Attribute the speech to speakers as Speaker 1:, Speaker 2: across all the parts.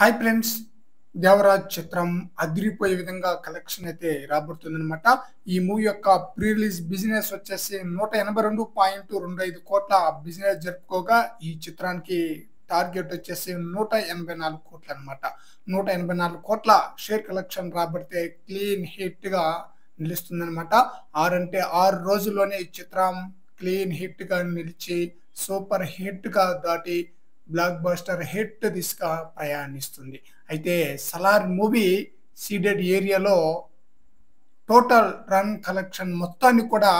Speaker 1: Hi friends, Devaraj చిత్రం అదిరిపోయే విధంగా కలెక్షన్ అయితే రాబడుతుందన్నమాట. ఈ మూవీ యొక్క ప్రీ రిలీజ్ బిజినెస్ వచ్చేసి 182.25 కోట్ల బిజినెస్ జరుపుకోగా ఈ చిత్రానికి టార్గెట్ వచ్చేసి 184 కోట్లు అనమాట. 184 కోట్ల షేర్ కలెక్షన్ రాబడితే క్లీన్ హిట్ గా నిలుస్తుందన్నమాట. 6 రోజుల్లోనే ఈ చిత్రం క్లీన్ హిట్ గా నిలిచి సూపర్ హిట్ గా దాటి బ్లాక్ బస్టర్ హిట్ దిశగా ప్రయాణిస్తుంది. అయితే సలార్ మూవీ సీడెడ్ ఏరియాలో టోటల్ రన్ కలెక్షన్ మొత్తాన్ని కూడా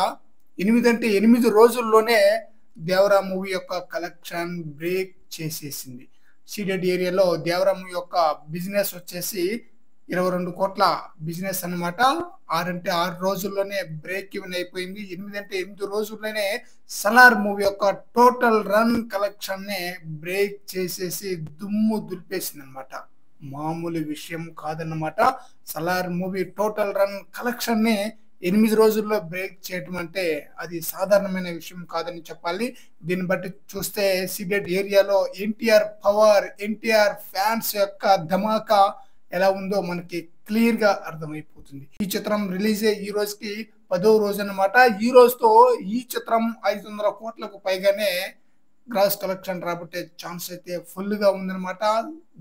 Speaker 1: 8 రోజుల్లోనే దేవరా మూవీ యొక్క కలెక్షన్ బ్రేక్ చేసేసింది. సీడెడ్ ఏరియాలో దేవరా మూవీ యొక్క బిజినెస్ వచ్చేసి 22 కోట్ల బిజినెస్ అన్నమాట. 6 రోజుల్లోనే బ్రేక్ ఈవెన్ అయిపోయింది. 8 రోజుల్లోనే సలార్ మూవీ యొక్క టోటల్ రన్ కలెక్షన్ ని బ్రేక్ చేసేసి దుమ్ము దులిపేసింది అనమాట. మామూలు విషయం కాదన్నమాట. Salaar movie total run collection ని 8 రోజుల్లో బ్రేక్ చేయటం అంటే అది సాధారణమైన విషయం కాదని చెప్పాలి. దీన్ని బట్టి చూస్తే సీడెడ్ ఏరియాలో ఎన్టీఆర్ పవర్, ఎన్టీఆర్ ఫ్యాన్స్ యొక్క ధమాకా ఎలా ఉందో మనకి క్లియర్ గా అర్థమైపోతుంది. ఈ చిత్రం రిలీజ్ అయ్యి ఈ రోజుకి 10వ రోజు అన్నమాట. ఈ రోజుతో ఈ చిత్రం 500 కోట్లకు పైగానే గ్రాస్ కలెక్షన్ రాబట్టే ఛాన్స్ అయితే ఫుల్ గా ఉందన్నమాట.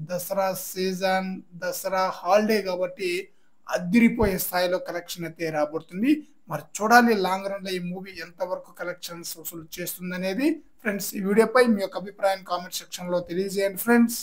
Speaker 1: దసరా సీజన్, దసరా హాలిడే కాబట్టి అదిరిపోయే స్థాయిలో కలెక్షన్ అయితే రాబడుతుంది. మరి చూడాలి లాంగ్ రన్ లో ఈ మూవీ ఎంతవరకు కలెక్షన్స్ వసూలు చేస్తుంది అనేది. ఫ్రెండ్స్, ఈ వీడియోపై మీ యొక్క అభిప్రాయం కామెంట్ సెక్షన్ లో తెలియజేయండి ఫ్రెండ్స్.